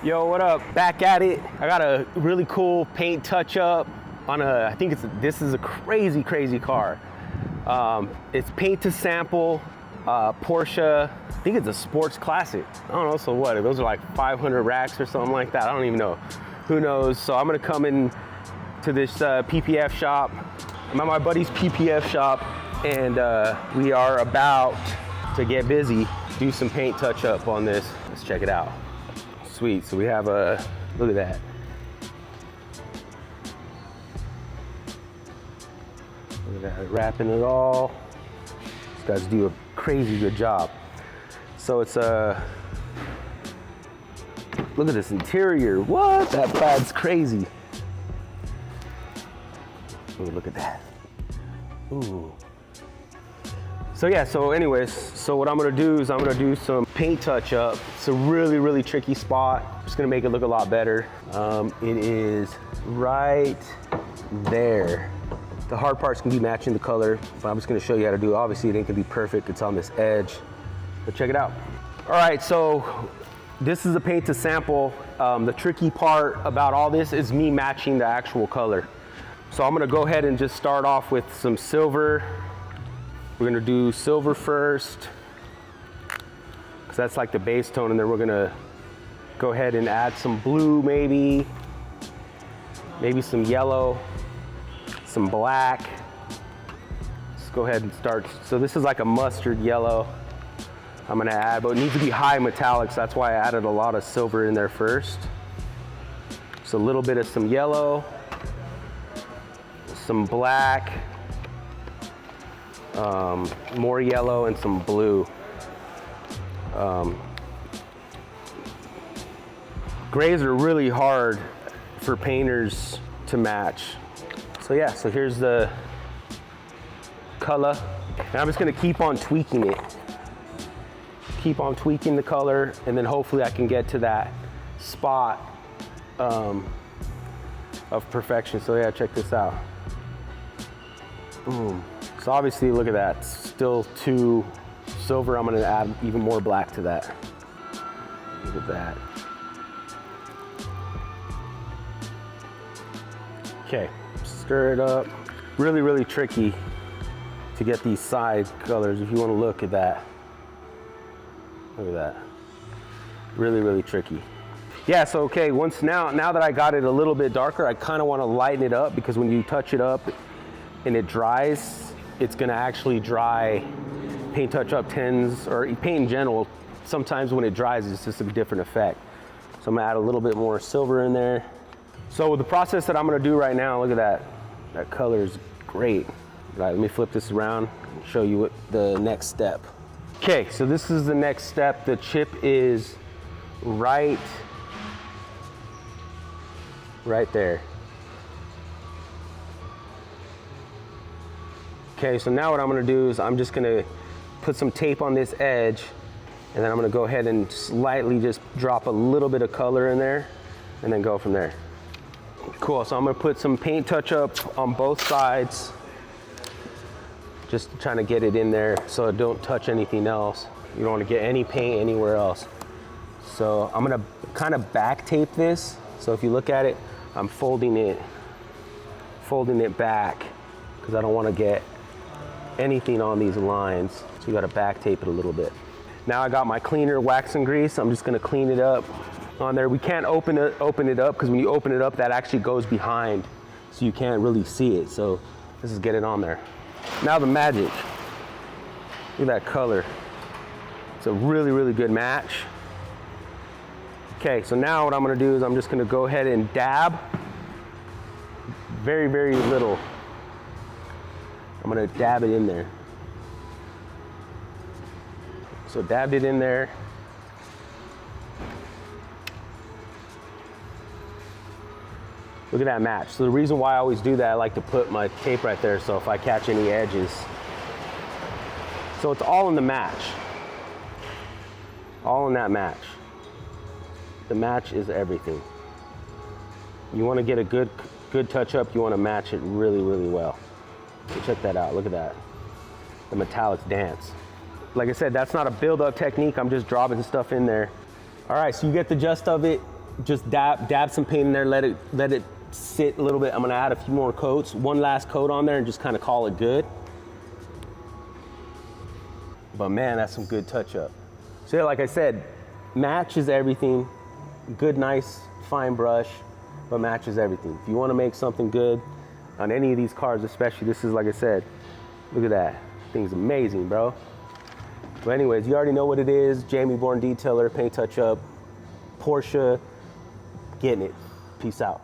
Yo, what up? Back at it. I got a really cool paint touch up on this is a crazy car. It's paint to sample, Porsche. I think it's a sports classic. I don't know, so what? Those are like 500 racks or something like that. I don't even know. Who knows? So I'm gonna come in to this PPF shop. I'm at my buddy's PPF shop, and we are about to get busy, do some paint touch up on this. Let's check it out. Sweet, so we have look at that. Look at that, wrapping it all. These guys do a crazy good job. So it's look at this interior. What? That plaid's crazy. Ooh, look at that. Ooh. So yeah, so anyways, so what I'm gonna do is I'm gonna do some paint touch up. It's a really, really tricky spot. I'm just gonna make it look a lot better. It is right there. The hard part's gonna be matching the color, but I'm just gonna show you how to do it. Obviously it ain't gonna be perfect, it's on this edge, but check it out. All right, so this is a paint to sample. The tricky part about all this is me matching the actual color. So I'm gonna go ahead and just start off with some silver. We're gonna do silver first, because that's like the base tone, and then we're gonna go ahead and add some blue maybe some yellow, some black. Let's go ahead and start. So this is like a mustard yellow I'm gonna add, but it needs to be high metallics. That's why I added a lot of silver in there first. So a little bit of some yellow, some black, more yellow, and some blue. Grays are really hard for painters to match. So yeah, so here's the color. And I'm just gonna keep on tweaking it. Keep on tweaking the color, and then hopefully I can get to that spot of perfection. So yeah, check this out. Boom. So obviously, look at that, still too silver. I'm gonna add even more black to that. Look at that. Okay, stir it up. Really, really tricky to get these side colors. If you wanna look at that. Look at that. Really, really tricky. Yeah, so okay, now that I got it a little bit darker, I kinda wanna lighten it up, because when you touch it up and it dries, it's gonna actually dry. Paint touch up tends, or paint in general, sometimes when it dries, it's just a different effect. So I'm gonna add a little bit more silver in there. So the process that I'm gonna do right now, look at that. That color is great. All right, let me flip this around and show you what the next step. Okay, so this is the next step. The chip is right there. Okay, so now what I'm gonna do is I'm just gonna put some tape on this edge, and then I'm gonna go ahead and slightly just drop a little bit of color in there, and then go from there. Cool, so I'm gonna put some paint touch up on both sides, just trying to get it in there so it don't touch anything else. You don't wanna get any paint anywhere else. So I'm gonna kind of back tape this. So if you look at it, I'm folding it back, because I don't wanna get anything on these lines. So you gotta back tape it a little bit. Now I got my cleaner, wax and grease. I'm just gonna clean it up on there. We can't open it up, because when you open it up, that actually goes behind, so you can't really see it. So let's just get it on there. Now the magic. Look at that color. It's a really, really good match. Okay, so now what I'm gonna do is I'm just gonna go ahead and dab. Very, very little. I'm gonna dab it in there. So dabbed it in there. Look at that match. So the reason why I always do that, I like to put my tape right there, so if I catch any edges. So it's all in the match. All in that match. The match is everything. You wanna get a good touch up, you wanna match it really, really well. So check that out, look at that. The metallics dance. Like I said, that's not a build-up technique, I'm just dropping stuff in there. All right, so you get the gist of it. just dab some paint in there, let it sit a little bit. I'm gonna add a few more coats, one last coat on there and just kind of call it good. But man, that's some good touch up. So yeah, like I said, match is everything. Good, nice, fine brush, but match is everything. If you wanna make something good on any of these cars, especially, this is, like I said, look at that. Thing's amazing, bro. But anyways, you already know what it is. Jamie Bourne Detailer, paint touch up, Porsche, getting it. Peace out.